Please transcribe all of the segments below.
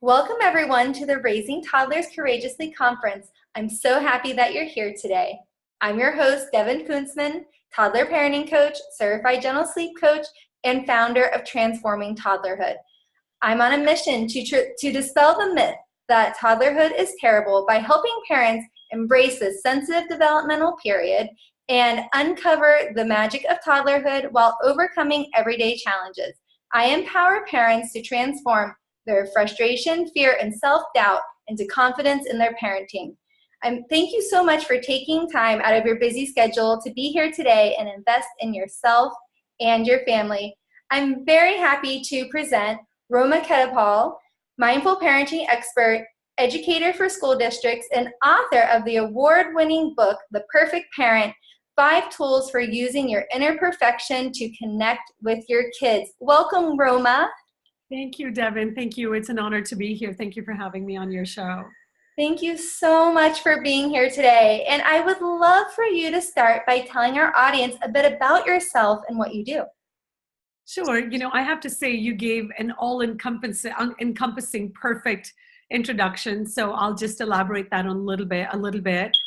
Welcome everyone to the Raising Toddlers Courageously Conference. I'm so happy that you're here today. I'm your host, Devon Kuntzman, toddler parenting coach, certified gentle sleep coach, and founder of Transforming Toddlerhood. I'm on a mission to dispel the myth that toddlerhood is terrible by helping parents embrace this sensitive developmental period and uncover the magic of toddlerhood while overcoming everyday challenges. I empower parents to transform their frustration, fear, and self-doubt into confidence in their parenting. Thank you so much for taking time out of your busy schedule to be here today and invest in yourself and your family. I'm very happy to present Roma Khetarpal, mindful parenting expert, educator for school districts, and author of the award-winning book, The Perfect Parent, 5 Tools for Using Your Inner Perfection to Connect with Your Kids. Welcome, Roma. Thank you, Devon. Thank you. It's an honor to be here. Thank you for having me on your show. Thank you so much for being here today. And I would love for you to start by telling our audience a bit about yourself and what you do. Sure. I have to say you gave an all-encompassing perfect introduction. So I'll just elaborate that on a little bit.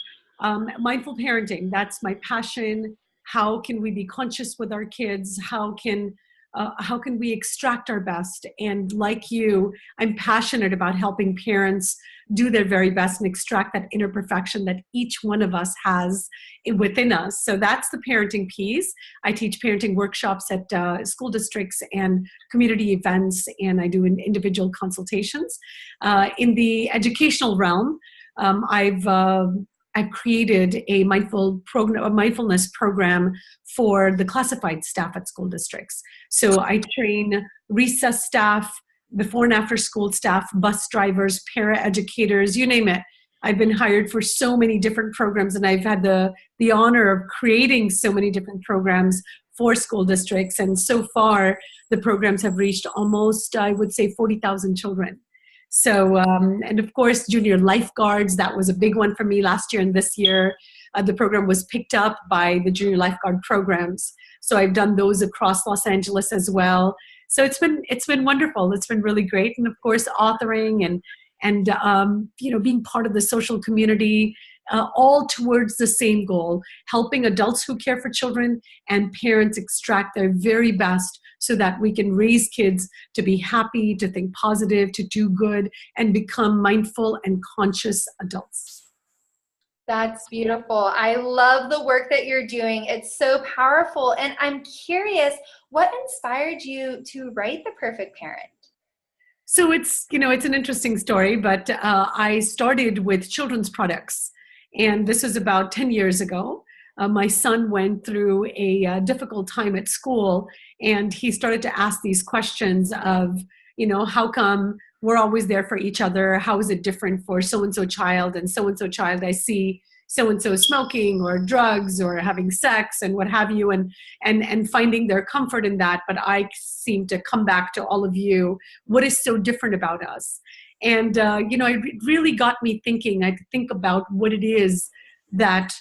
Mindful parenting, that's my passion. How can we be conscious with our kids? How can we extract our best? And like you, I'm passionate about helping parents do their very best and extract that inner perfection that each one of us has within us. So that's the parenting piece. I teach parenting workshops at school districts and community events, and I do individual consultations. In the educational realm, I've created a mindfulness program for the classified staff at school districts. So I train recess staff, before and after school staff, bus drivers, para-educators, you name it. I've been hired for so many different programs, and I've had the honor of creating so many different programs for school districts. And so far, the programs have reached almost, I would say, 40,000 children. So, and of course, junior lifeguards, that was a big one for me last year and this year. The program was picked up by the junior lifeguard programs. So I've done those across Los Angeles as well. So it's been wonderful. It's been really great. And of course, authoring and being part of the social community, all towards the same goal, helping adults who care for children and parents extract their very best so that we can raise kids to be happy, to think positive, to do good, and become mindful and conscious adults. That's beautiful. I love the work that you're doing. It's so powerful. And I'm curious, what inspired you to write The Perfect Parent? So it's an interesting story, but I started with children's products. And this was about 10 years ago. My son went through a difficult time at school, and he started to ask these questions of, how come we're always there for each other? How is it different for so-and-so child and so-and-so child? I see so-and-so smoking or drugs or having sex and what have you, and finding their comfort in that. But I seem to come back to all of you, what is so different about us? And, it really got me thinking. I think about what it is that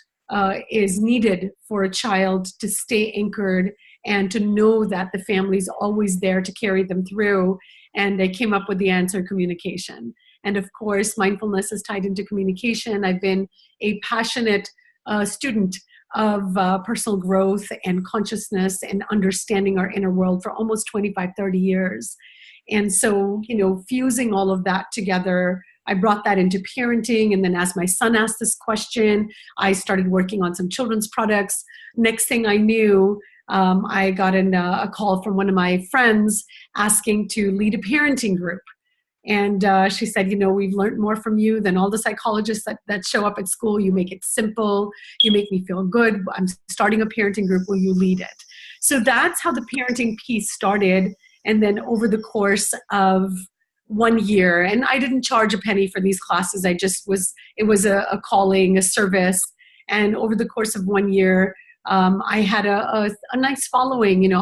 is needed for a child to stay anchored and to know that the family's always there to carry them through. And I came up with the answer, communication. And of course, mindfulness is tied into communication. I've been a passionate student of personal growth and consciousness and understanding our inner world for almost 25, 30 years. And so, fusing all of that together, I brought that into parenting. And then as my son asked this question, I started working on some children's products. Next thing I knew, I got a call from one of my friends asking to lead a parenting group. And she said, we've learned more from you than all the psychologists that show up at school. You make it simple. You make me feel good. I'm starting a parenting group. Will you lead it? So that's how the parenting piece started. And then over the course of 1 year, and I didn't charge a penny for these classes. It was a calling, a service. And over the course of 1 year, I had a nice following,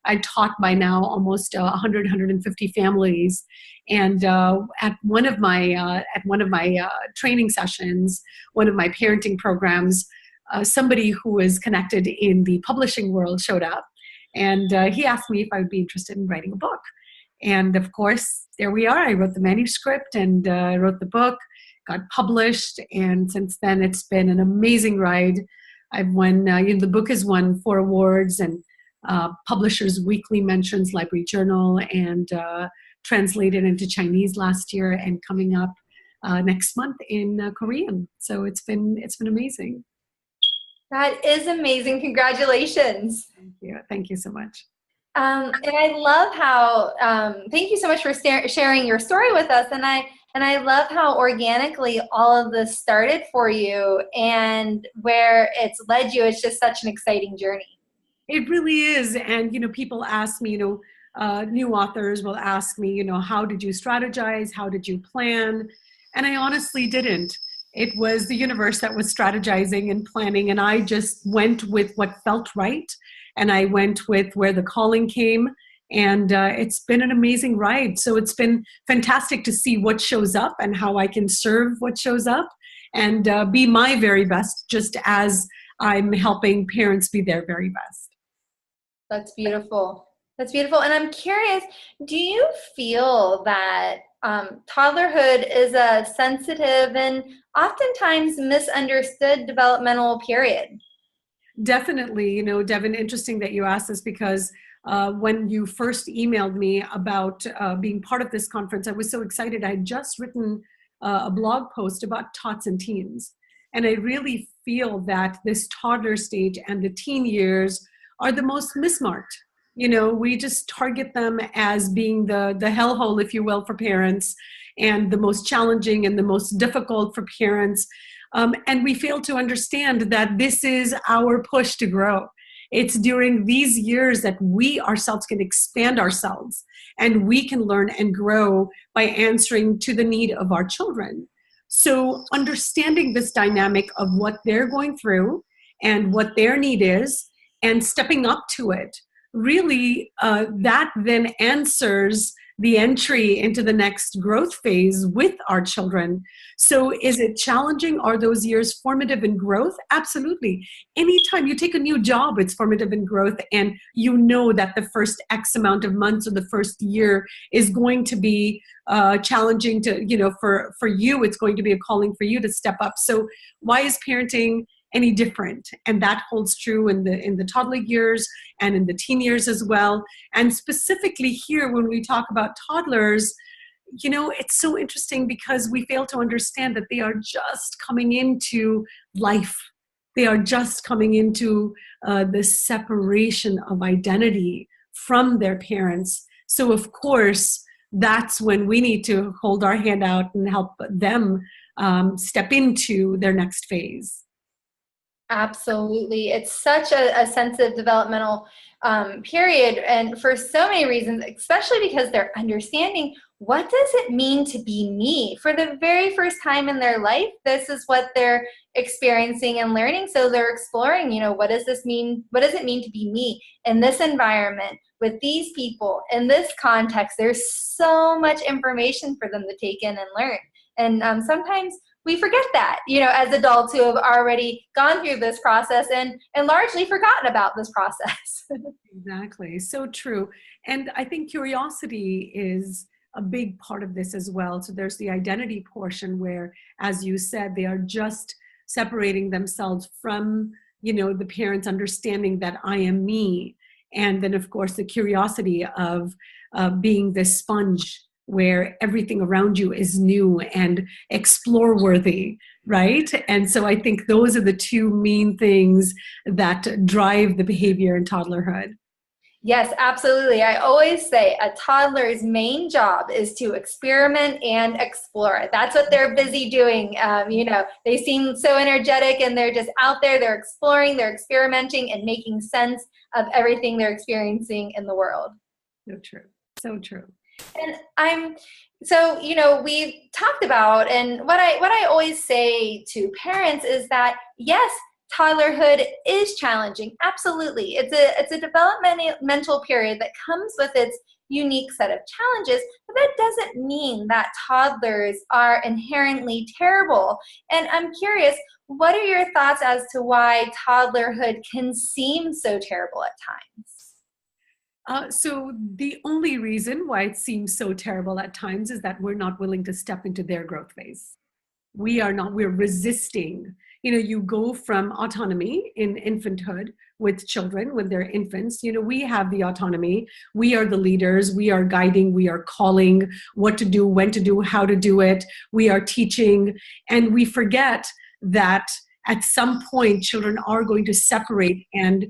I taught by now almost 100, 150 families. And at one of my training sessions, one of my parenting programs, somebody who was connected in the publishing world showed up. And he asked me if I would be interested in writing a book. And of course, there we are. I wrote the manuscript and I wrote the book, got published. And since then, it's been an amazing ride. I've won, the book has won 4 awards and Publishers Weekly mentions Library Journal, and translated into Chinese last year and coming up next month in Korean. So it's been amazing. That is amazing. Congratulations. Thank you. Thank you so much. And I love how, thank you so much for sharing your story with us. And I love how organically all of this started for you and where it's led you. It's just such an exciting journey. It really is. And, people ask me, new authors will ask me, how did you strategize? How did you plan? And I honestly didn't. It was the universe that was strategizing and planning. And I just went with what felt right. And I went with where the calling came. And it's been an amazing ride. So it's been fantastic to see what shows up and how I can serve what shows up and be my very best, just as I'm helping parents be their very best. That's beautiful. That's beautiful. And I'm curious, do you feel that toddlerhood is a sensitive and oftentimes misunderstood developmental period? Definitely. Devon, interesting that you asked this because when you first emailed me about being part of this conference, I was so excited. I had just written a blog post about tots and teens. And I really feel that this toddler stage and the teen years are the most mismarked. We just target them as being the hellhole, if you will, for parents, and the most challenging and the most difficult for parents. And we fail to understand that this is our push to grow. It's during these years that we ourselves can expand ourselves and we can learn and grow by answering to the need of our children. So understanding this dynamic of what they're going through and what their need is and stepping up to it, really that then answers the entry into the next growth phase with our children. So is it challenging? Are those years formative in growth? Absolutely. Anytime you take a new job, it's formative in growth, and you know that the first X amount of months or the first year is going to be challenging to, for you, it's going to be a calling for you to step up. So why is parenting any different? And that holds true in the toddler years and in the teen years as well. And specifically here, when we talk about toddlers, it's so interesting because we fail to understand that they are just coming into life. They are just coming into the separation of identity from their parents. So of course, that's when we need to hold our hand out and help them step into their next phase. Absolutely. It's such a sensitive developmental period, and for so many reasons, especially because they're understanding what does it mean to be me. For the very first time in their life, this is what they're experiencing and learning. So they're exploring, what does this mean? What does it mean to be me in this environment with these people in this context? There's so much information for them to take in and learn. And sometimes we forget that, as adults who have already gone through this process and largely forgotten about this process. Exactly. So true. And I think curiosity is a big part of this as well. So there's the identity portion where, as you said, they are just separating themselves from, the parents understanding that I am me. And then, of course, the curiosity of being this sponge where everything around you is new and explore worthy, right? And so I think those are the two main things that drive the behavior in toddlerhood. Yes, absolutely. I always say a toddler's main job is to experiment and explore. That's what they're busy doing. They seem so energetic and they're just out there, they're exploring, they're experimenting and making sense of everything they're experiencing in the world. So true. So true. And we've talked about, and what I always say to parents is that, yes, toddlerhood is challenging. Absolutely. It's a developmental period that comes with its unique set of challenges, but that doesn't mean that toddlers are inherently terrible. And I'm curious, what are your thoughts as to why toddlerhood can seem so terrible at times? So the only reason why it seems so terrible at times is that we're not willing to step into their growth phase. We're resisting. You go from autonomy in infanthood with children when they're infants. We have the autonomy. We are the leaders. We are guiding. We are calling what to do, when to do, how to do it. We are teaching. And we forget that at some point, children are going to separate and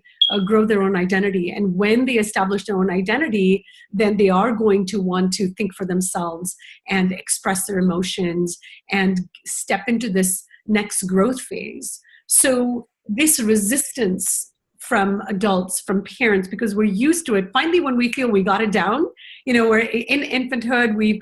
grow their own identity. And when they establish their own identity, then they are going to want to think for themselves and express their emotions and step into this next growth phase. So this resistance from adults, from parents, because we're used to it. Finally, when we feel we got it down, we're in infanthood, we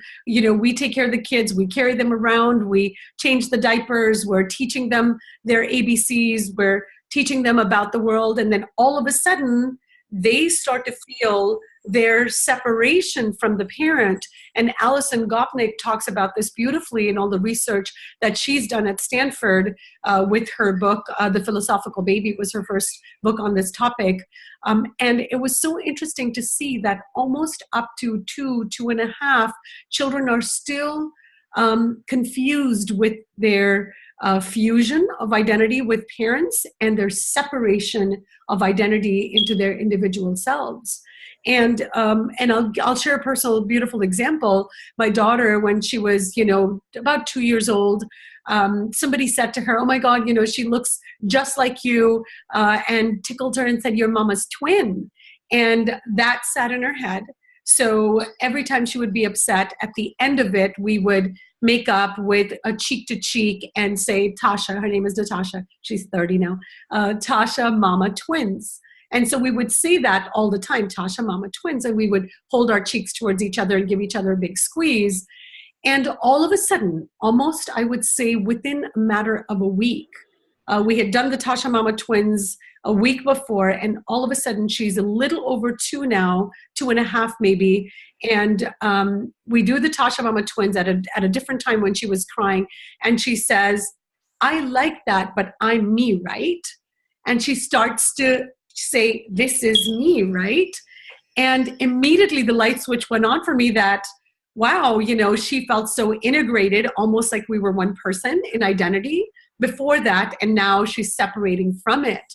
take care of the kids, we carry them around, we change the diapers, we're teaching them their ABCs, we're teaching them about the world. And then all of a sudden, they start to feel their separation from the parent. And Alison Gopnik talks about this beautifully in all the research that she's done at Stanford with her book, The Philosophical Baby. It was her first book on this topic. And it was so interesting to see that almost up to 2.5, children are still confused with their fusion of identity with parents and their separation of identity into their individual selves. And I'll share a personal, beautiful example. My daughter, when she was, about 2 years old, somebody said to her, "Oh my God, she looks just like you," and tickled her and said, "You're mama's twin." And that sat in her head. So every time she would be upset, at the end of it, we would make up with a cheek to cheek and say, "Tasha," her name is Natasha, she's 30 now, "Tasha, mama, twins." And so we would say that all the time, "Tasha, mama, twins." And we would hold our cheeks towards each other and give each other a big squeeze. And all of a sudden, almost, I would say within a matter of a week, we had done the Tasha Mama twins a week before, and all of a sudden she's a little over 2 now, 2.5 maybe. And we do the Tasha Mama twins at a different time when she was crying. And she says, "I like that, but I'm me, right?" And she starts to say, "This is me, right?" And immediately the light switch went on for me that, wow, she felt so integrated, almost like we were one person in identity before that. And now she's separating from it.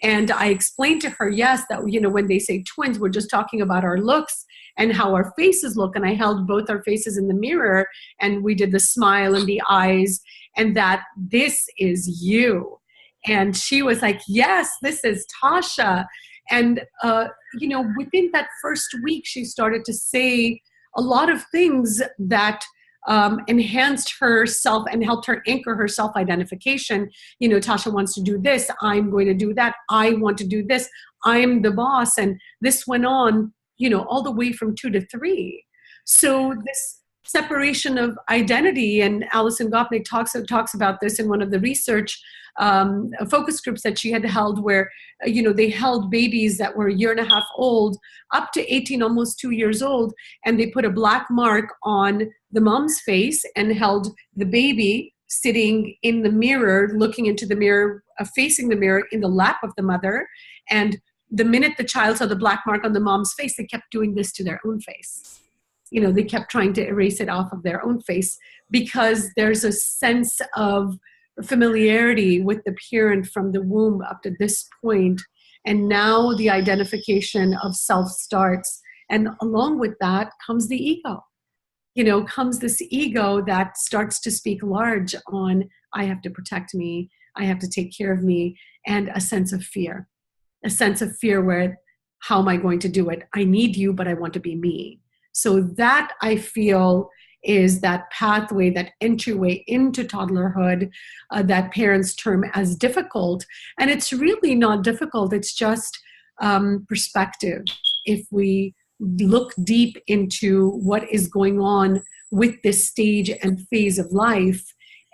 And I explained to her, yes, that, when they say twins, we're just talking about our looks and how our faces look. And I held both our faces in the mirror and we did the smile and the eyes, and that this is you. And she was like, "Yes, this is Tasha." And, within that first week, she started to say a lot of things that enhanced herself and helped her anchor her self-identification. Tasha wants to do this. I'm going to do that. I want to do this. I'm the boss. And this went on, all the way from 2 to 3. So this separation of identity, and Alison Gopnik talks about this in one of the research focus groups that she had held, where they held babies that were 1.5 years old up to 18, almost 2 years old, and they put a black mark on the mom's face and held the baby sitting in the mirror, looking into the mirror, facing the mirror in the lap of the mother. And the minute the child saw the black mark on the mom's face, they kept doing this to their own face. They kept trying to erase it off of their own face, because there's a sense of familiarity with the parent from the womb up to this point. And now the identification of self starts. And along with that comes the ego. Comes this ego that starts to speak large on, I have to protect me, I have to take care of me, and a sense of fear. A sense of fear where, how am I going to do it? I need you, but I want to be me. So that, I feel, is that pathway, that entryway into toddlerhood that parents term as difficult. And it's really not difficult. It's just perspective. If we look deep into what is going on with this stage and phase of life,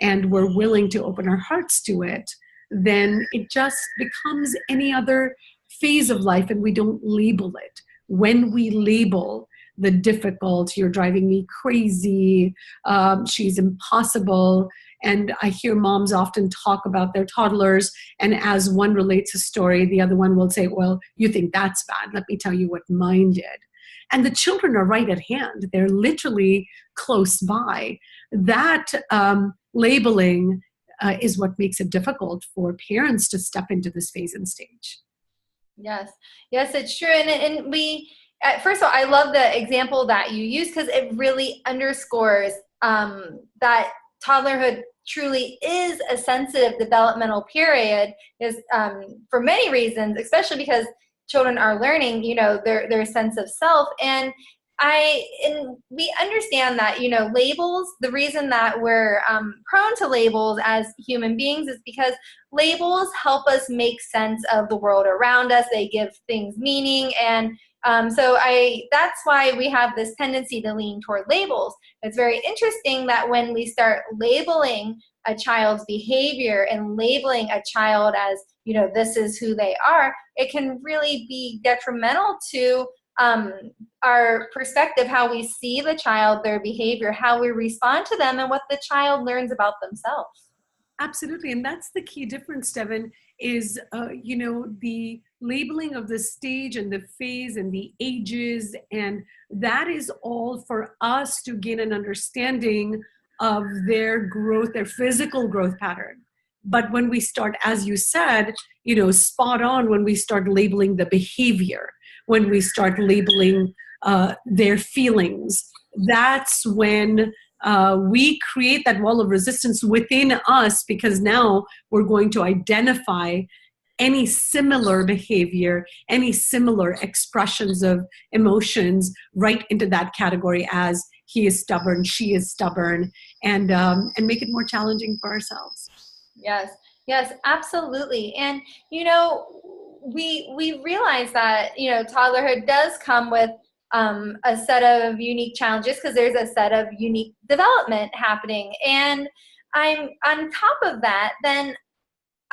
and we're willing to open our hearts to it, then it just becomes any other phase of life, and we don't label it. When we label, the difficult, you're driving me crazy, she's impossible. And I hear moms often talk about their toddlers, and as one relates a story, the other one will say, well, you think that's bad. Let me tell you what mine did. And the children are right at hand. They're literally close by. That labeling is what makes it difficult for parents to step into this phase and stage. Yes, yes, it's true. And we, first of all, I love the example that you use because it really underscores that toddlerhood truly is a sensitive developmental period, is for many reasons, especially because children are learning, their sense of self. And we understand that, labels, the reason that we're prone to labels as human beings is because labels help us make sense of the world around us. They give things meaning. And that's why we have this tendency to lean toward labels. It's very interesting that when we start labeling a child's behavior and labeling a child as, this is who they are, it can really be detrimental to our perspective, how we see the child, their behavior, how we respond to them, and what the child learns about themselves. Absolutely. And that's the key difference, Devon, is, the labeling of the stage and the phase and the ages. And that is all for us to gain an understanding of their growth, their physical growth pattern. But when we start, as you said, spot on, when we start labeling the behavior, when we start labeling their feelings, that's when we create that wall of resistance within us, because now we're going to identify any similar behavior, any similar expressions of emotions right into that category as he is stubborn, she is stubborn, and make it more challenging for ourselves. Yes, absolutely. And, we realize that, toddlerhood does come with a set of unique challenges because there's a set of unique development happening. And I'm on top of that, then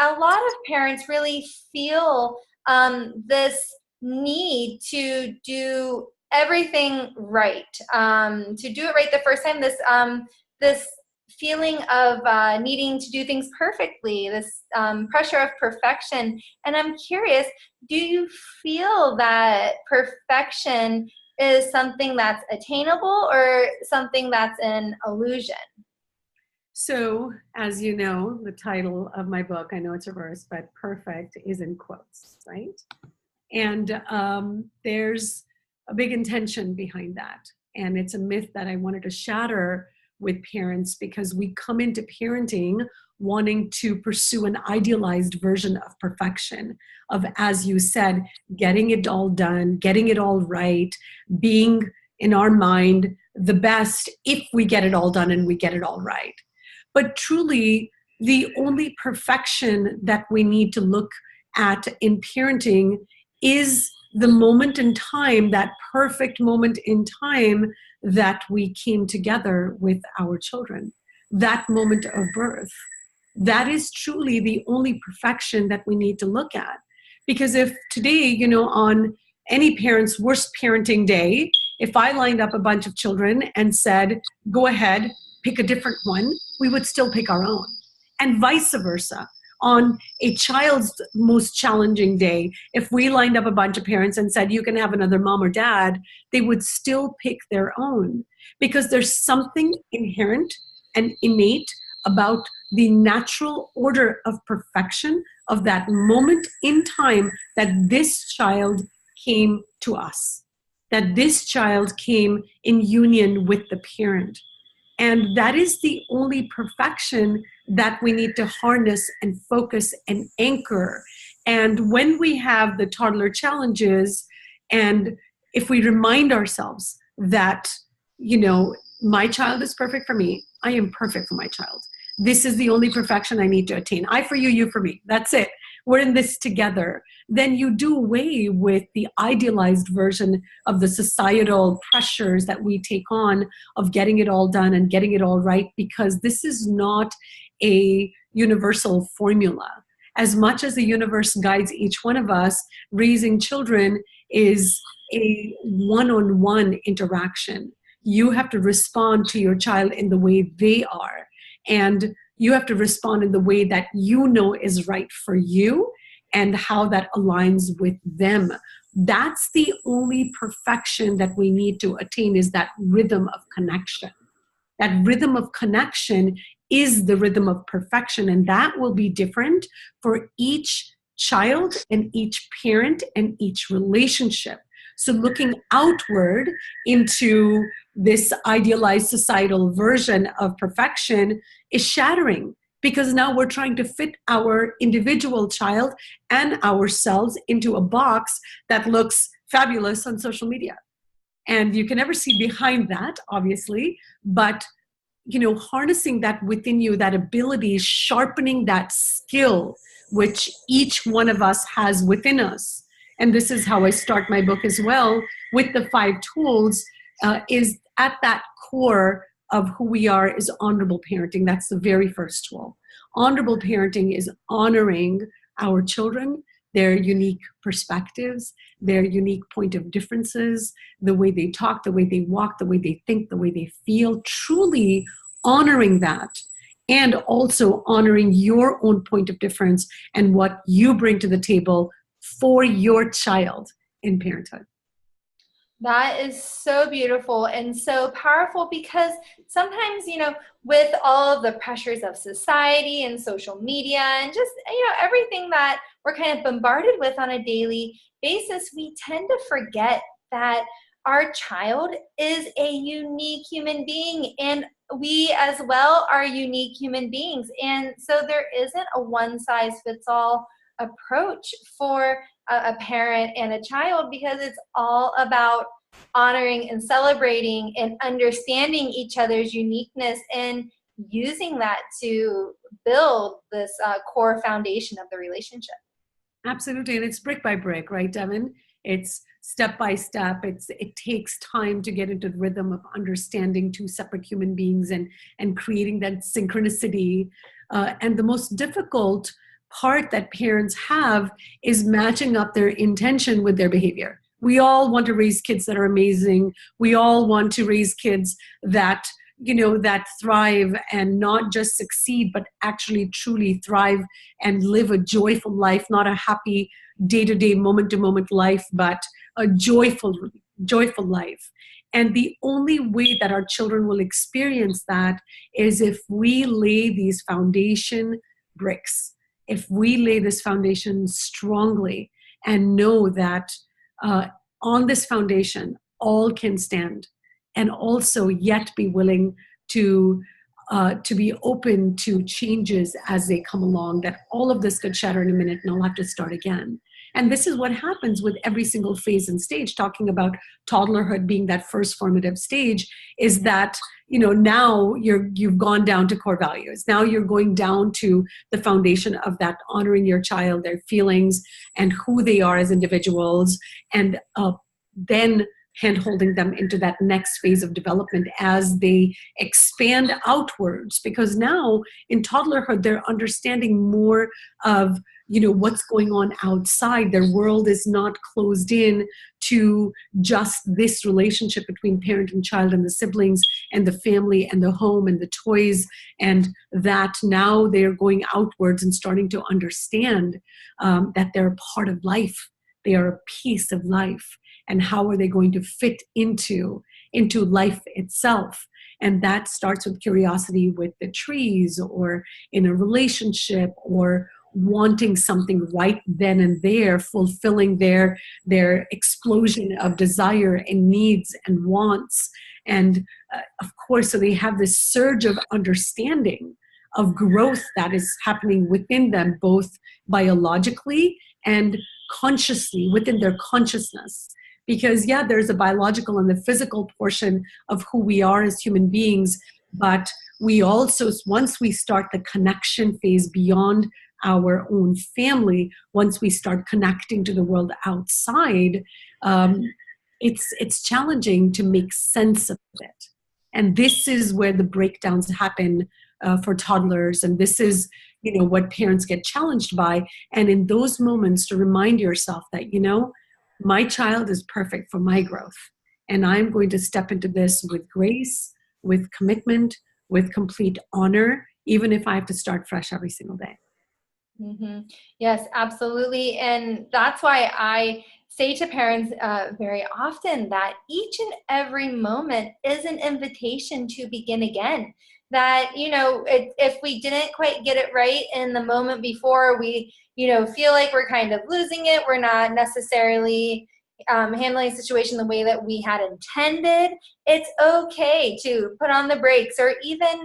a lot of parents really feel this need to do everything right, to do it right the first time. This feeling of needing to do things perfectly, this pressure of perfection. And I'm curious, do you feel that perfection is something that's attainable or something that's an illusion? So, as you know, the title of my book, I know it's reversed, but perfect is in quotes, right? And there's a big intention behind that. And it's a myth that I wanted to shatter with parents, because we come into parenting wanting to pursue an idealized version of perfection, of, as you said, getting it all done, getting it all right, being in our mind the best if we get it all done and we get it all right. But truly, the only perfection that we need to look at in parenting is the moment in time, that perfect moment in time that we came together with our children, that moment of birth. That is truly the only perfection that we need to look at. Because if today, on any parent's worst parenting day, if I lined up a bunch of children and said, go ahead, pick a different one, we would still pick our own. And vice versa. On a child's most challenging day, if we lined up a bunch of parents and said, you can have another mom or dad, they would still pick their own. Because there's something inherent and innate about the natural order of perfection of that moment in time that this child came to us, that this child came in union with the parent. And that is the only perfection that we need to harness and focus and anchor. And when we have the toddler challenges, and if we remind ourselves that, my child is perfect for me, I am perfect for my child. This is the only perfection I need to attain. I for you, you for me. That's it. We're in this together. Then you do away with the idealized version of the societal pressures that we take on of getting it all done and getting it all right, because this is not a universal formula. as much as the universe guides each one of us, raising children is a one-on-one interaction. You have to respond to your child in the way they are. And you have to respond in the way that you know is right for you and how that aligns with them. That's the only perfection that we need to attain, is that rhythm of connection. That rhythm of connection is the rhythm of perfection, and that will be different for each child and each parent and each relationship. So looking outward into this idealized societal version of perfection is shattering, because now we're trying to fit our individual child and ourselves into a box that looks fabulous on social media. And you can never see behind that, obviously, but harnessing that within you, that ability, sharpening that skill which each one of us has within us. And this is how I start my book as well, with the 5 tools, is at that core of who we are is honorable parenting. That's the very first tool. Honorable parenting is honoring our children, their unique perspectives, their unique point of differences, the way they talk, the way they walk, the way they think, the way they feel, truly honoring that, and also honoring your own point of difference and what you bring to the table for your child in parenthood. That is so beautiful and so powerful, because sometimes, with all of the pressures of society and social media and just, everything that we're kind of bombarded with on a daily basis, we tend to forget that our child is a unique human being, and we as well are unique human beings. And so there isn't a one-size-fits-all approach for a parent and a child, because it's all about honoring and celebrating and understanding each other's uniqueness and using that to build this core foundation of the relationship. Absolutely. And it's brick by brick, right, Devon? It's step by step. It takes time to get into the rhythm of understanding 2 separate human beings and creating that synchronicity. And the most difficult part that parents have is matching up their intention with their behavior. We all want to raise kids that are amazing. We all want to raise kids that, that thrive and not just succeed, but actually truly thrive and live a joyful life, not a happy day-to-day, moment-to-moment life, but a joyful life. And the only way that our children will experience that is if we lay these foundation bricks, if we lay this foundation strongly and know that on this foundation, all can stand, and also yet be willing to be open to changes as they come along, that all of this could shatter in a minute and I'll have to start again. And this is what happens with every single phase and stage, talking about toddlerhood being that first formative stage, is that, now you've gone down to core values. Now you're going down to the foundation of that, honoring your child, their feelings, and who they are as individuals, and then hand-holding them into that next phase of development as they expand outwards. Because now in toddlerhood, they're understanding more of, what's going on outside. Their world is not closed in to just this relationship between parent and child and the siblings and the family and the home and the toys, and that now they're going outwards and starting to understand that they're a part of life. They are a piece of life. And how are they going to fit into life itself? And that starts with curiosity with the trees, or in a relationship, or wanting something right then and there, fulfilling their explosion of desire and needs and wants. And of course, so they have this surge of understanding of growth that is happening within them, both biologically and consciously, within their consciousness. Because there's a biological and the physical portion of who we are as human beings, but we also, once we start the connection phase beyond our own family, once we start connecting to the world outside, it's challenging to make sense of it. And this is where the breakdowns happen for toddlers. And this is, what parents get challenged by. And in those moments to remind yourself that, my child is perfect for my growth. And I'm going to step into this with grace, with commitment, with complete honor, even if I have to start fresh every single day. Mm-hmm. Yes, absolutely. And that's why I say to parents very often that each and every moment is an invitation to begin again. That, if we didn't quite get it right in the moment before, we, feel like we're kind of losing it. We're not necessarily handling a situation the way that we had intended. It's okay to put on the brakes, or even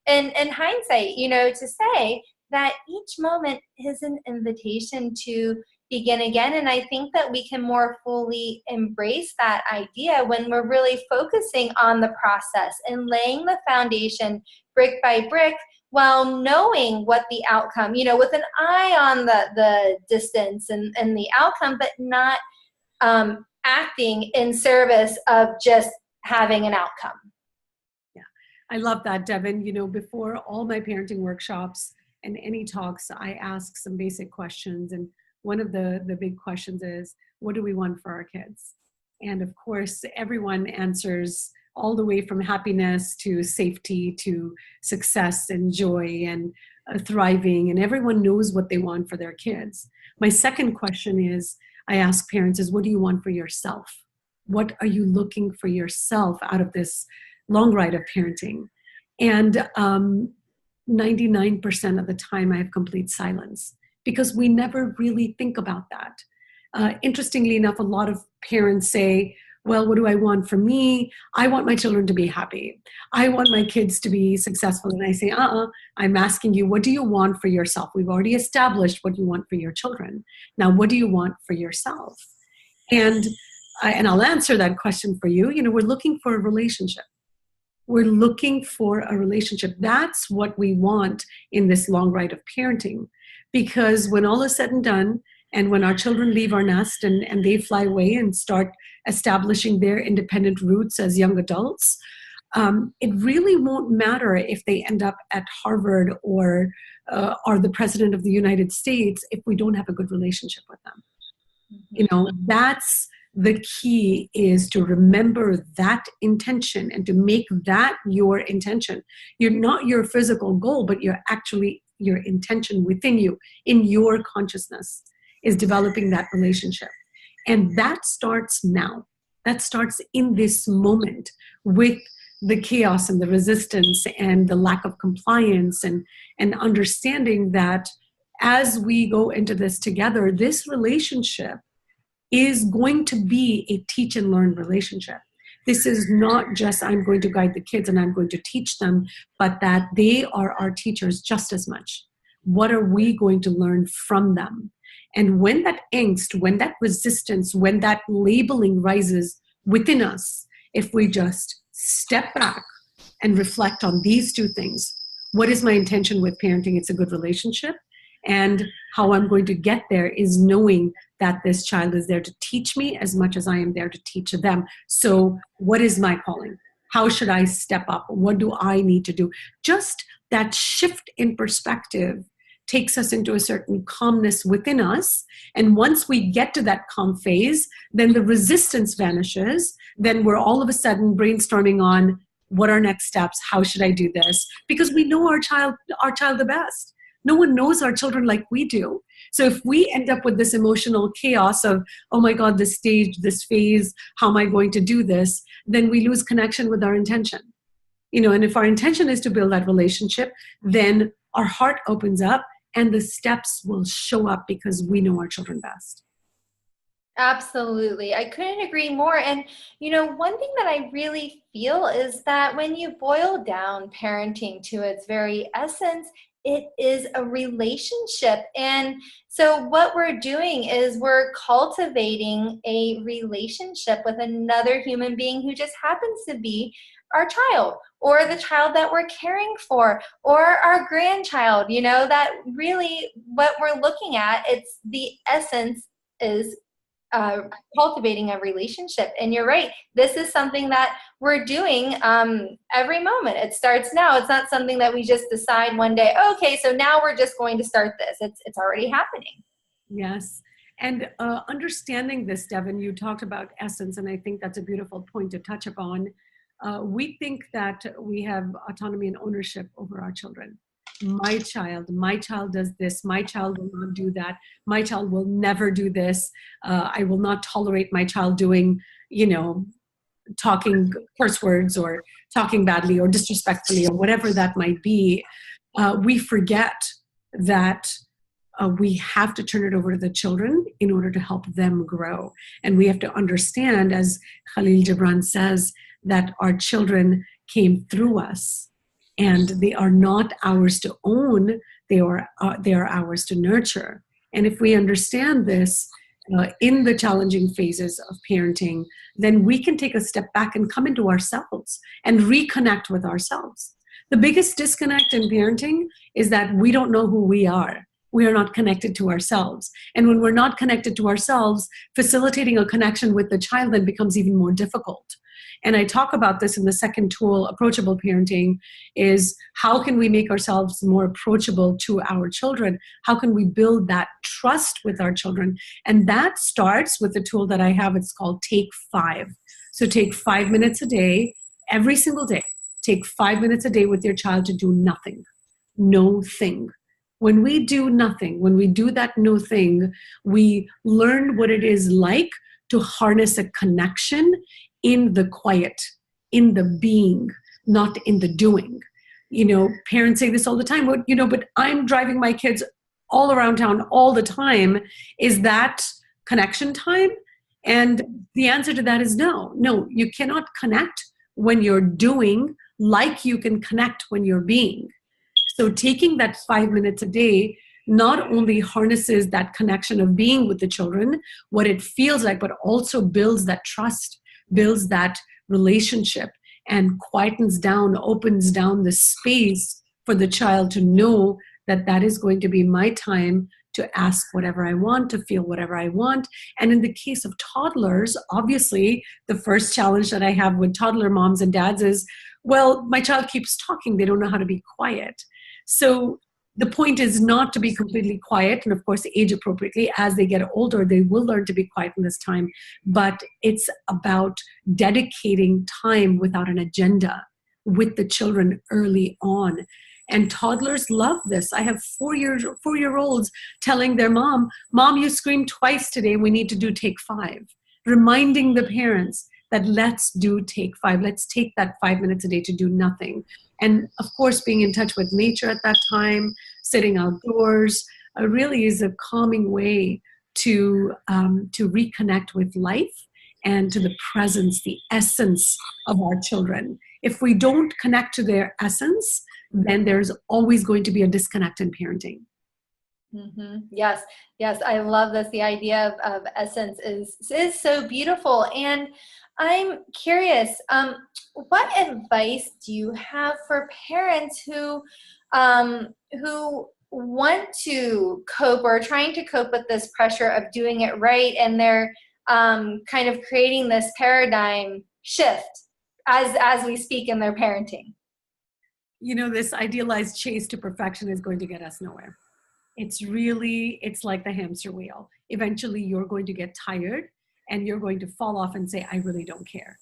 in hindsight, to say that each moment is an invitation to begin again. And I think that we can more fully embrace that idea when we're really focusing on the process and laying the foundation brick by brick, while knowing what the outcome, with an eye on the distance and the outcome, but not acting in service of just having an outcome. Yeah, I love that, Devon. Before all my parenting workshops and any talks, I ask some basic questions. And one of the big questions is, what do we want for our kids? And of course, everyone answers all the way from happiness to safety to success and joy and thriving. And everyone knows what they want for their kids. My second question is, I ask parents is, what do you want for yourself? What are you looking for yourself out of this long ride of parenting? And 99% of the time I have complete silence, because we never really think about that. Interestingly enough, a lot of parents say, well, what do I want for me? I want my children to be happy. I want my kids to be successful. And I say, I'm asking you, what do you want for yourself? We've already established what you want for your children. Now, what do you want for yourself? And I'll answer that question for you. We're looking for a relationship. We're looking for a relationship. That's what we want in this long ride of parenting. Because when all is said and done, and when our children leave our nest and they fly away and start establishing their independent roots as young adults, it really won't matter if they end up at Harvard or are the president of the United States if we don't have a good relationship with them. Mm-hmm. That's the key, is to remember that intention and to make that your intention. You're not your physical goal, but you're actually your intention within you, in your consciousness, is developing that relationship. And that starts now. That starts in this moment, with the chaos and the resistance and the lack of compliance, and understanding that as we go into this together, this relationship is going to be a teach and learn relationship. This is not just I'm going to guide the kids and I'm going to teach them, but that they are our teachers just as much. What are we going to learn from them? And when that angst, when that resistance, when that labeling rises within us, if we just step back and reflect on these two things, what is my intention with parenting? It's a good relationship. And how I'm going to get there is knowing that this child is there to teach me as much as I am there to teach them. So what is my calling? How should I step up? What do I need to do? Just that shift in perspective takes us into a certain calmness within us. And once we get to that calm phase, then the resistance vanishes. Then we're all of a sudden brainstorming on what are next steps? How should I do this? Because we know our child the best. No one knows our children like we do. So if we end up with this emotional chaos of, oh my God, this stage, this phase, how am I going to do this? Then we lose connection with our intention. And if our intention is to build that relationship, then our heart opens up and the steps will show up because we know our children best. Absolutely. I couldn't agree more. And, one thing that I really feel is that when you boil down parenting to its very essence, it is a relationship. And so what we're doing is we're cultivating a relationship with another human being who just happens to be our child, or the child that we're caring for, or our grandchild. That really what we're looking at, it's the essence is cultivating a relationship. And you're right. This is something that we're doing every moment. It starts now. It's not something that we just decide one day, okay, so now we're just going to start this. It's already happening. Yes. And understanding this, Devon, you talked about essence, and I think that's a beautiful point to touch upon. We think that we have autonomy and ownership over our children. My child does this, my child will not do that, my child will never do this, I will not tolerate my child doing, talking curse words or talking badly or disrespectfully or whatever that might be. We forget that we have to turn it over to the children in order to help them grow. And we have to understand, as Khalil Gibran says, that our children came through us and they are not ours to own, they are ours to nurture. And if we understand this in the challenging phases of parenting, then we can take a step back and come into ourselves and reconnect with ourselves. The biggest disconnect in parenting is that we don't know who we are. We are not connected to ourselves. And when we're not connected to ourselves, facilitating a connection with the child then becomes even more difficult. And I talk about this in the second tool, approachable parenting, is how can we make ourselves more approachable to our children? How can we build that trust with our children? And that starts with the tool that I have. It's called Take 5. So take 5 minutes a day, every single day. Take 5 minutes a day with your child to do nothing. No thing. When we do nothing, when we do that no thing, we learn what it is like to harness a connection in the quiet, in the being, not in the doing. Parents say this all the time, but I'm driving my kids all around town all the time. Is that connection time? And the answer to that is no. No, you cannot connect when you're doing like you can connect when you're being. So taking that 5 minutes a day not only harnesses that connection of being with the children, what it feels like, but also builds that trust, builds that relationship, and quietens down, opens down the space for the child to know that that is going to be my time to ask whatever I want, to feel whatever I want. And in the case of toddlers, obviously, the first challenge that I have with toddler moms and dads is, well, my child keeps talking. They don't know how to be quiet. So the point is not to be completely quiet, and of course, age appropriately. As they get older, they will learn to be quiet in this time. But it's about dedicating time without an agenda with the children early on. And toddlers love this. I have 4-year-olds telling their mom, you screamed twice today. We need to do take 5. Reminding the parents that let's do take 5. Let's take that 5 minutes a day to do nothing. And of course, being in touch with nature at that time, sitting outdoors, really is a calming way to reconnect with life and to the presence, the essence of our children. If we don't connect to their essence, then there's always going to be a disconnect in parenting. Mm-hmm. Yes. I love this. The idea of essence is so beautiful. And I'm curious, what advice do you have for parents who want to cope or are trying to cope with this pressure of doing it right, and they're kind of creating this paradigm shift as we speak in their parenting? This idealized chase to perfection is going to get us nowhere. It's like the hamster wheel. Eventually, you're going to get tired and you're going to fall off and say, I really don't care.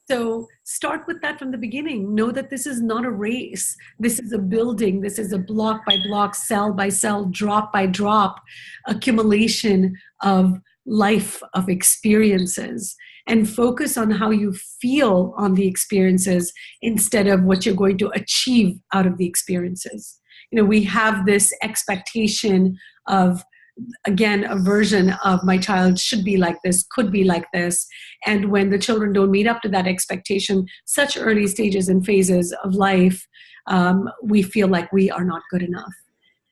So start with that from the beginning. Know that this is not a race. This is a building. This is a block by block, cell by cell, drop by drop accumulation of life, of experiences. And focus on how you feel on the experiences instead of what you're going to achieve out of the experiences. We have this expectation of, again, a version of my child should be like this, could be like this. And when the children don't meet up to that expectation, such early stages and phases of life, we feel like we are not good enough.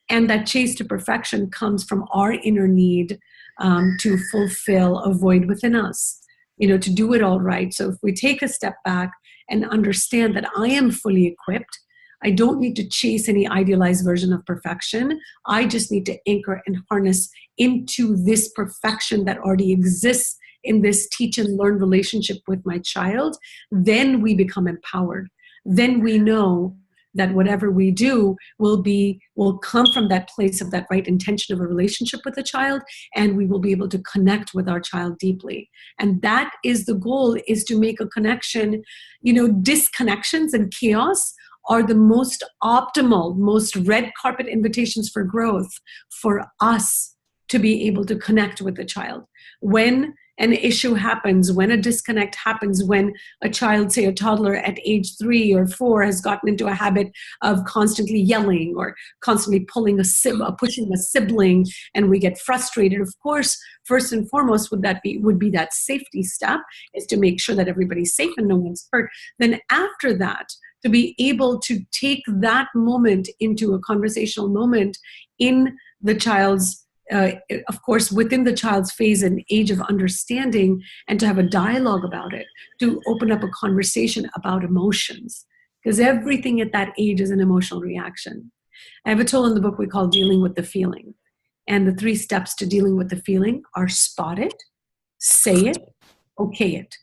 And that chase to perfection comes from our inner need to fulfill a void within us, to do it all right. So if we take a step back and understand that I am fully equipped, I don't need to chase any idealized version of perfection. I just need to anchor and harness into this perfection that already exists in this teach and learn relationship with my child. Then we become empowered. Then we know that whatever we do will come from that place of that right intention of a relationship with the child, and we will be able to connect with our child deeply. And that is the goal, is to make a connection. Disconnections and chaos are the most optimal, most red carpet invitations for growth for us to be able to connect with the child. When an issue happens, when a disconnect happens, when a child, say a toddler at age 3 or 4 has gotten into a habit of constantly yelling or constantly pushing a sibling, and we get frustrated, of course, first and foremost would be that safety step, is to make sure that everybody's safe and no one's hurt. Then after that, to be able to take that moment into a conversational moment in the child's of course, within the child's phase and age of understanding, and to have a dialogue about it, to open up a conversation about emotions, because everything at that age is an emotional reaction. I have a tool in the book we call Dealing with the Feeling. And the 3 steps to dealing with the feeling are spot it, say it, okay it.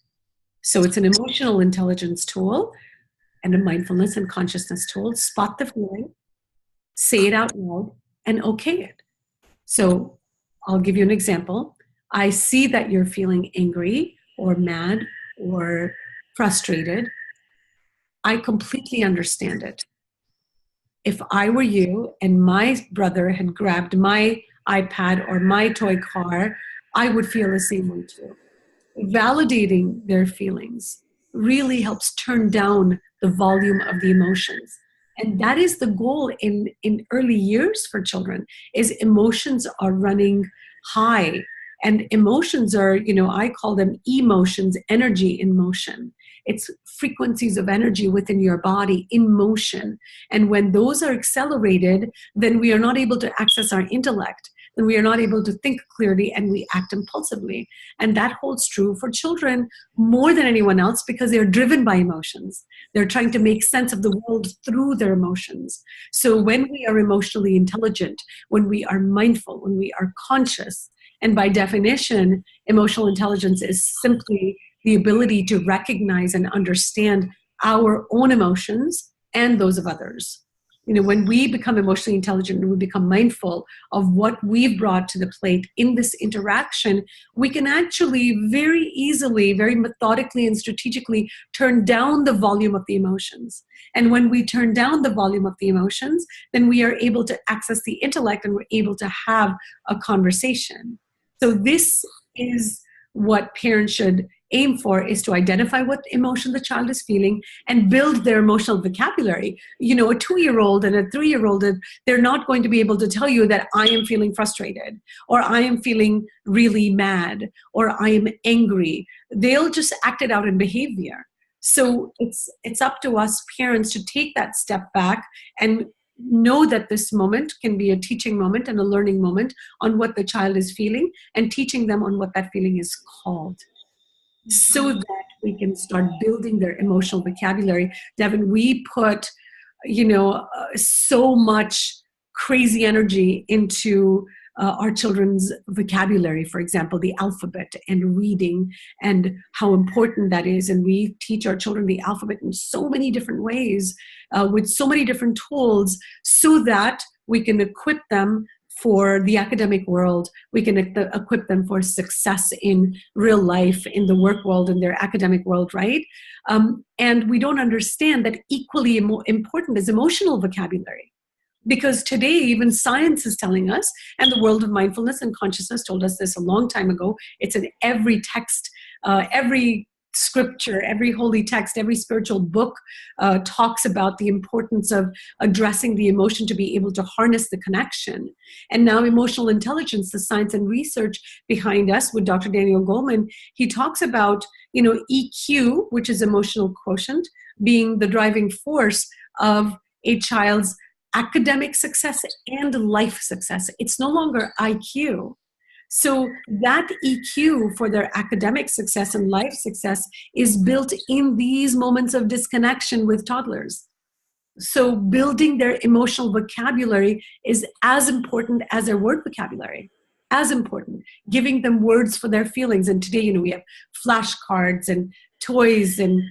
So it's an emotional intelligence tool and a mindfulness and consciousness tool. Spot the feeling, say it out loud, and okay it. So I'll give you an example. I see that you're feeling angry or mad or frustrated. I completely understand it. If I were you and my brother had grabbed my iPad or my toy car, I would feel the same way too. Validating their feelings really helps turn down the volume of the emotions. And that is the goal in early years for children, is emotions are running high. And emotions are, I call them emotions, energy in motion. It's frequencies of energy within your body in motion. And when those are accelerated, then we are not able to access our intellect. Then we are not able to think clearly, and we act impulsively. And that holds true for children more than anyone else, because they're driven by emotions. They're trying to make sense of the world through their emotions. So when we are emotionally intelligent, when we are mindful, when we are conscious, and by definition, emotional intelligence is simply the ability to recognize and understand our own emotions and those of others. When we become emotionally intelligent and we become mindful of what we've brought to the plate in this interaction, we can actually very easily, very methodically and strategically turn down the volume of the emotions. And when we turn down the volume of the emotions, then we are able to access the intellect and we're able to have a conversation. So this is what parents should aim for, is to identify what emotion the child is feeling and build their emotional vocabulary. A 2-year-old and a 3-year-old, they're not going to be able to tell you that I am feeling frustrated, or I am feeling really mad, or I am angry. They'll just act it out in behavior. So it's up to us parents to take that step back and know that this moment can be a teaching moment and a learning moment on what the child is feeling, and teaching them on what that feeling is called, so that we can start building their emotional vocabulary. Devon, we put, so much crazy energy into our children's vocabulary, for example, the alphabet and reading, and how important that is. And we teach our children the alphabet in so many different ways, with so many different tools, so that we can equip them for the academic world. We can equip them for success in real life, in the work world, in their academic world, right? And we don't understand that equally important is emotional vocabulary. Because today, even science is telling us, and the world of mindfulness and consciousness told us this a long time ago, it's in every text, every scripture, every holy text, every spiritual book talks about the importance of addressing the emotion to be able to harness the connection. And now emotional intelligence, the science and research behind us with Dr. Daniel Goleman, he talks about, EQ, which is emotional quotient, being the driving force of a child's academic success and life success. It's no longer IQ. So that EQ for their academic success and life success is built in these moments of disconnection with toddlers. So building their emotional vocabulary is as important as their word vocabulary, as important. Giving them words for their feelings. And today, we have flashcards and toys and,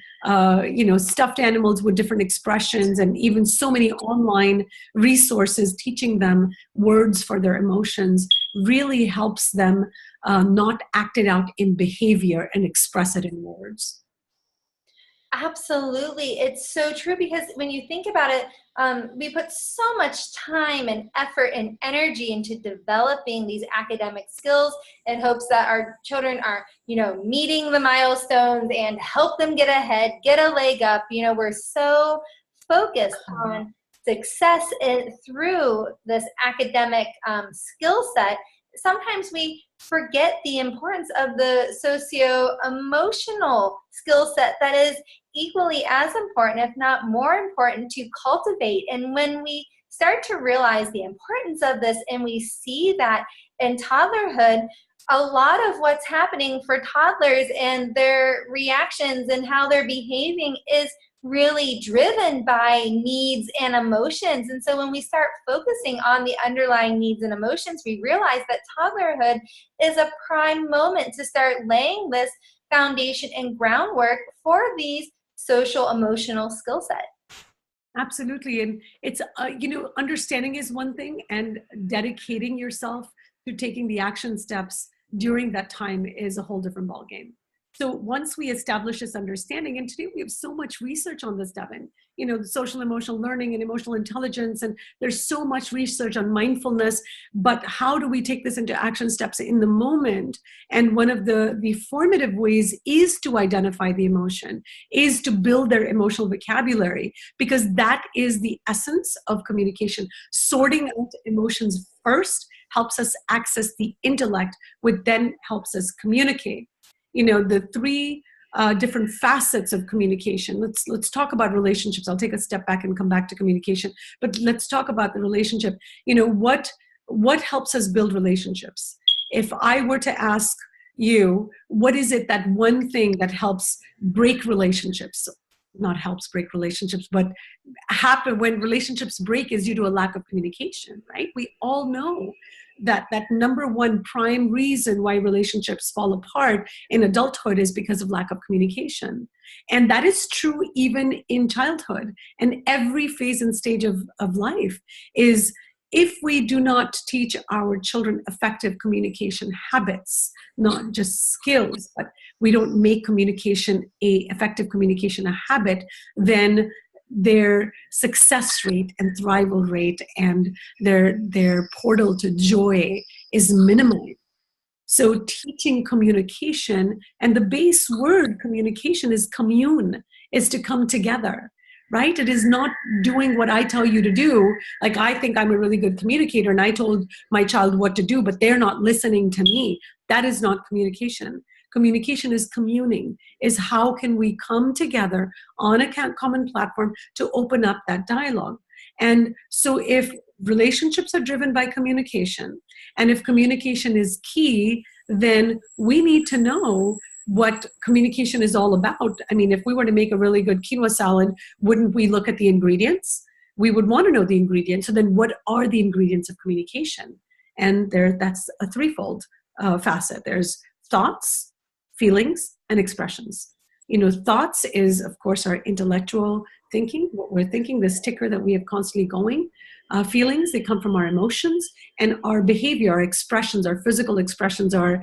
stuffed animals with different expressions, and even so many online resources teaching them words for their emotions really helps them not act it out in behavior and express it in words. Absolutely. It's so true, because when you think about it, we put so much time and effort and energy into developing these academic skills in hopes that our children are, meeting the milestones and help them get ahead, get a leg up. We're so focused on success through this academic skill set. Sometimes we forget the importance of the socio-emotional skill set that is equally as important, if not more important, to cultivate. And when we start to realize the importance of this, and we see that in toddlerhood, a lot of what's happening for toddlers and their reactions and how they're behaving is really driven by needs and emotions. And so when we start focusing on the underlying needs and emotions, we realize that toddlerhood is a prime moment to start laying this foundation and groundwork for these social emotional skill set. Absolutely. And it's, understanding is one thing, and dedicating yourself to taking the action steps during that time is a whole different ballgame. So once we establish this understanding, and today we have so much research on this, Devon, the social emotional learning and emotional intelligence, and there's so much research on mindfulness, but how do we take this into action steps in the moment? And one of the formative ways is to identify the emotion, is to build their emotional vocabulary, because that is the essence of communication. Sorting out emotions first helps us access the intellect, which then helps us communicate. The three different facets of communication. Let's talk about relationships. I'll take a step back and come back to communication, but let's talk about the relationship. What helps us build relationships? If I were to ask you, what is it, that one thing that helps break relationships? Not helps break relationships, but happen when relationships break is due to a lack of communication, right? We all know that number one prime reason why relationships fall apart in adulthood is because of lack of communication. And that is true even in childhood and every phase and stage of life. Is if we do not teach our children effective communication habits, not just skills, but we don't make effective communication a habit, then their success rate and thrival rate and their portal to joy is minimal. So teaching communication, and the base word communication is commune, is to come together, right? It is not doing what I tell you to do. Like, I think I'm a really good communicator and I told my child what to do, but they're not listening to me. That is not communication. Communication is communing, is how can we come together on a common platform to open up that dialogue. And so if relationships are driven by communication, and if communication is key, then we need to know what communication is all about. I mean, if we were to make a really good quinoa salad, wouldn't we look at the ingredients? We would want to know the ingredients. So then what are the ingredients of communication? And that's a threefold facet. There's thoughts, feelings, and expressions. Thoughts is, of course, our intellectual thinking, what we're thinking, this ticker that we have constantly going. Feelings, they come from our emotions, and our behavior, our expressions, our physical expressions, our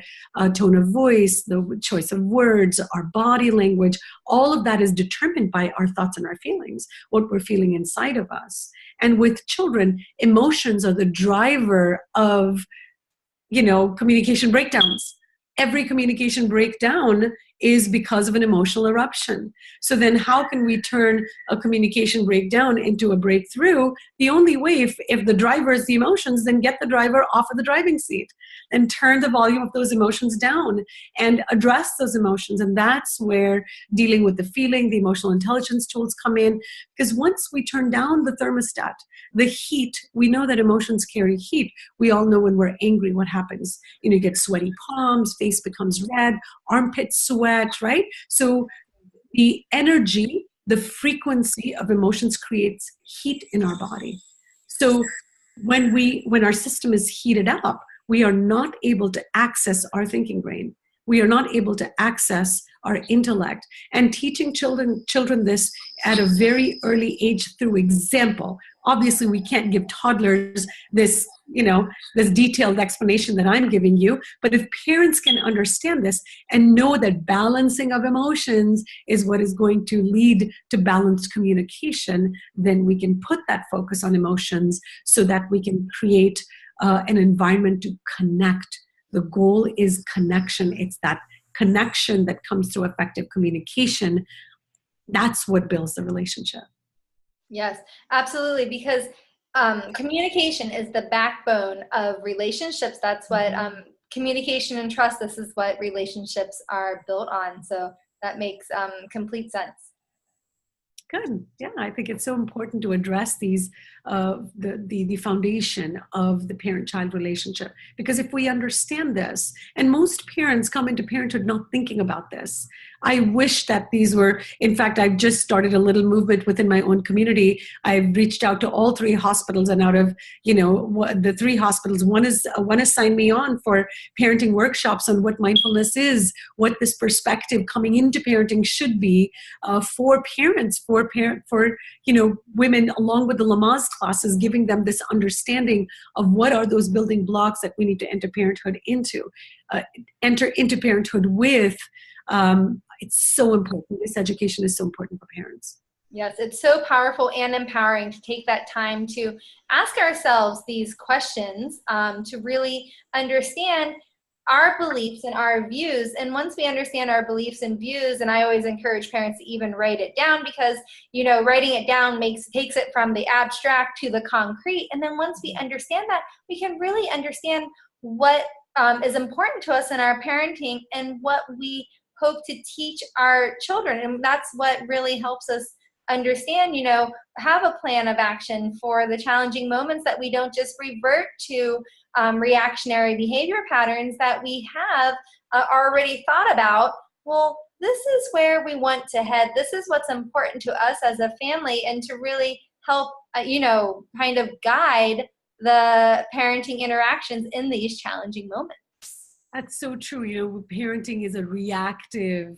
tone of voice, the choice of words, our body language, all of that is determined by our thoughts and our feelings, what we're feeling inside of us. And with children, emotions are the driver of, communication breakdowns. Every communication breakdown is because of an emotional eruption. So then how can we turn a communication breakdown into a breakthrough? The only way, if the driver is the emotions, then get the driver off of the driving seat and turn the volume of those emotions down and address those emotions. And that's where dealing with the feeling, the emotional intelligence tools come in. Because once we turn down the thermostat, the heat, we know that emotions carry heat. We all know when we're angry, what happens. You get sweaty palms, face becomes red, armpits sweat, right? So the energy the frequency of emotions creates heat in our body. So when our system is heated up, we are not able to access our thinking brain. We are not able to access our intellect. And teaching children this at a very early age through example. Obviously, we can't give toddlers this, this detailed explanation that I'm giving you. But if parents can understand this and know that balancing of emotions is what is going to lead to balanced communication, then we can put that focus on emotions so that we can create an environment to connect. The goal is connection. It's that connection that comes through effective communication. That's what builds the relationship. Yes, absolutely. Because communication is the backbone of relationships. That's what communication and trust, this is what relationships are built on. So that makes complete sense. Good. Yeah, I think it's so important to address these, the foundation of the parent-child relationship. Because if we understand this, and most parents come into parenthood not thinking about this. I wish that these were, in fact, I've just started a little movement within my own community. I've reached out to all 3 hospitals, and out of, the 3 hospitals, one has signed me on for parenting workshops on what mindfulness is, what this perspective coming into parenting should be for parents, for women, along with the Lamaze classes, giving them this understanding of what are those building blocks that we need to enter into parenthood with. It's so important. This education is so important for parents. Yes, it's so powerful and empowering to take that time to ask ourselves these questions, to really understand our beliefs and our views. And once we understand our beliefs and views, and I always encourage parents to even write it down, because writing it down takes it from the abstract to the concrete. And then once we understand that, we can really understand what is important to us in our parenting and what we hope to teach our children. And that's what really helps us understand, have a plan of action for the challenging moments, that we don't just revert to reactionary behavior patterns that we have already thought about. Well, this is where we want to head. This is what's important to us as a family, and to really help, kind of guide the parenting interactions in these challenging moments. That's so true. Parenting is a reactive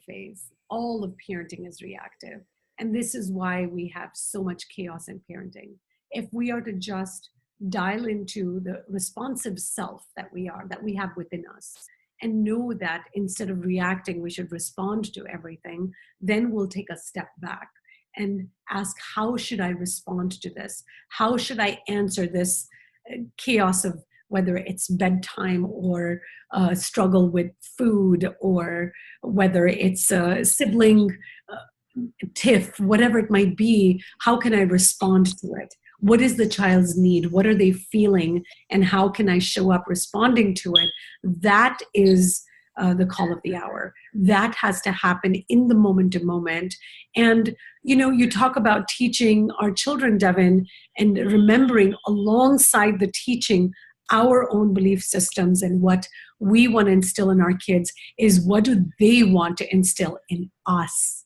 phase. All of parenting is reactive. And this is why we have so much chaos in parenting. If we are to just dial into the responsive self that we have within us, and know that instead of reacting, we should respond to everything, then we'll take a step back and ask, how should I respond to this? How should I answer this chaos of whether it's bedtime or struggle with food, or whether it's a sibling tiff, whatever it might be? How can I respond to it? What is the child's need? What are they feeling? And how can I show up responding to it? That is the call of the hour. That has to happen in the moment to moment. And, you talk about teaching our children, Devon, and remembering alongside the teaching our own belief systems and what we want to instill in our kids is, what do they want to instill in us?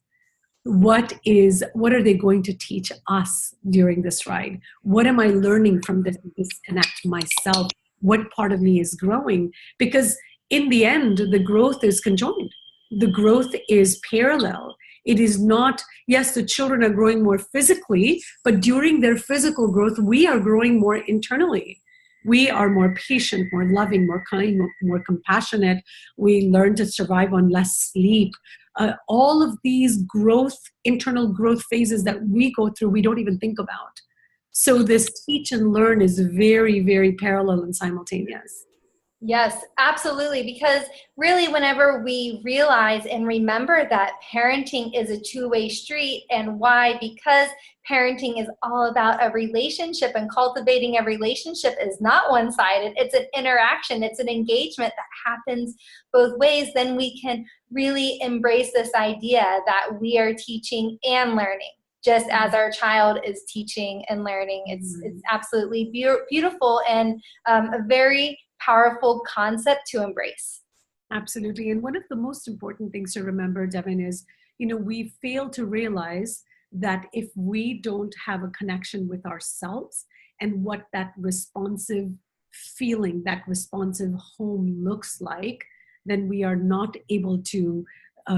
What are they going to teach us during this ride? What am I learning from this disconnect myself? What part of me is growing? Because in the end, the growth is conjoined. The growth is parallel. It is not, yes, the children are growing more physically, but during their physical growth, we are growing more internally. We are more patient, more loving, more kind, more compassionate. We learn to survive on less sleep. All of these internal growth phases that we go through, we don't even think about. So this teach and learn is very, very parallel and simultaneous. Yes, absolutely. Because really, whenever we realize and remember that parenting is a two-way street, and why? Because parenting is all about a relationship, and cultivating a relationship is not one-sided. It's an interaction. It's an engagement that happens both ways. Then we can really embrace this idea that we are teaching and learning, just as our child is teaching and learning. It's absolutely beautiful, and a very powerful concept to embrace. Absolutely. And one of the most important things to remember, Devin, is, we fail to realize that if we don't have a connection with ourselves and what that responsive feeling, that responsive home looks like, then we are not able to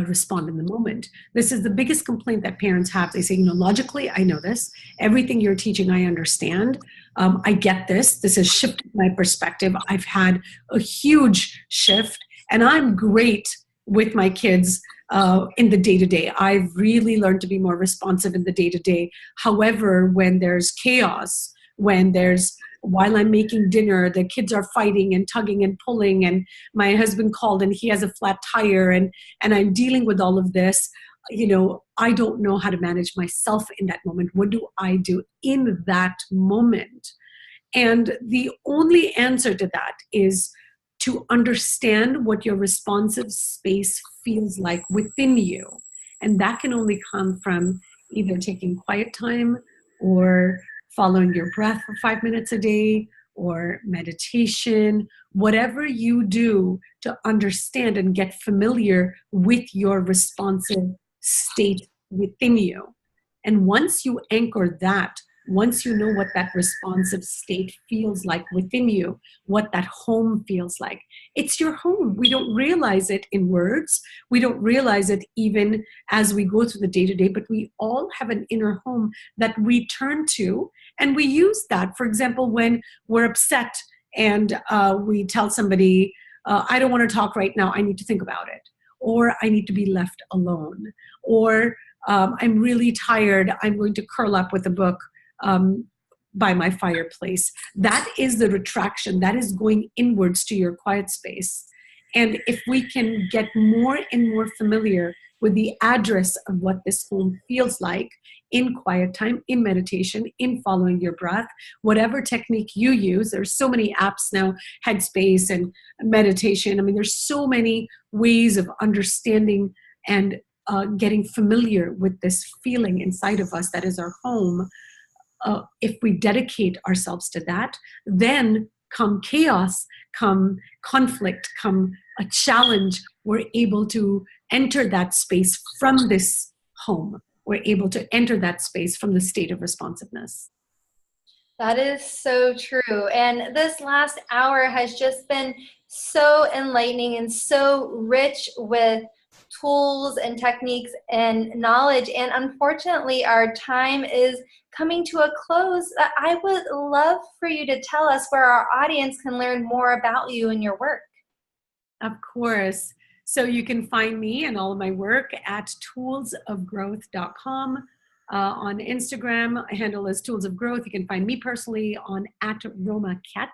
respond in the moment. This is the biggest complaint that parents have. They say, logically, I know this. Everything you're teaching, I understand. I get this. This has shifted my perspective. I've had a huge shift, and I'm great with my kids in the day-to-day. I've really learned to be more responsive in the day-to-day. However, when there's chaos, while I'm making dinner, the kids are fighting and tugging and pulling, and my husband called and he has a flat tire, and I'm dealing with all of this, I don't know how to manage myself in that moment. What do I do in that moment? And the only answer to that is to understand what your responsive space feels like within you. And that can only come from either taking quiet time or following your breath for 5 minutes a day or meditation, whatever you do to understand and get familiar with your responsive state within you. And once you anchor that, once you know what that responsive state feels like within you, what that home feels like, it's your home. We don't realize it in words. We don't realize it even as we go through the day-to-day, but we all have an inner home that we turn to, and we use that. For example, when we're upset and we tell somebody, I don't want to talk right now, I need to think about it, or I need to be left alone, or I'm really tired, I'm going to curl up with a book by my fireplace. That is the retraction. That is going inwards to your quiet space. And if we can get more and more familiar with the address of what this home feels like in quiet time, in meditation, in following your breath, whatever technique you use, there's so many apps now, Headspace and meditation. I mean, there's so many ways of understanding and getting familiar with this feeling inside of us that is our home. If we dedicate ourselves to that, then come chaos, come conflict, come a challenge, we're able to enter that space from this home. We're able to enter that space from the state of responsiveness. That is so true. And this last hour has just been so enlightening and so rich with tools and techniques and knowledge. And unfortunately, our time is coming to a close. I would love for you to tell us where our audience can learn more about you and your work. Of course. So you can find me and all of my work at toolsofgrowth.com. On Instagram, handle is Tools of Growth. You can find me personally on at Roma Khet,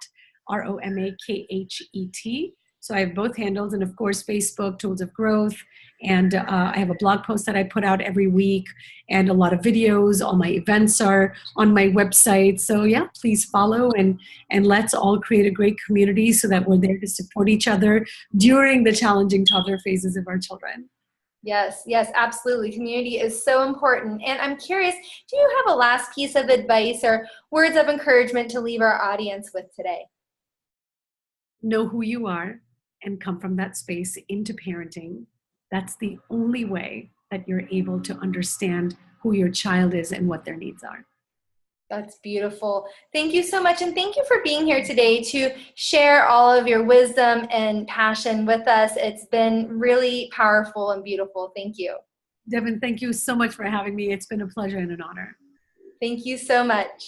ROMAKHET. So I have both handles, and of course, Facebook, Tools of Growth. And I have a blog post that I put out every week and a lot of videos. All my events are on my website. So yeah, please follow and let's all create a great community so that we're there to support each other during the challenging toddler phases of our children. Yes, absolutely. Community is so important. And I'm curious, do you have a last piece of advice or words of encouragement to leave our audience with today? Know who you are and come from that space into parenting. That's the only way that you're able to understand who your child is and what their needs are. That's beautiful. Thank you so much. And thank you for being here today to share all of your wisdom and passion with us. It's been really powerful and beautiful. Thank you. Devon, thank you so much for having me. It's been a pleasure and an honor. Thank you so much.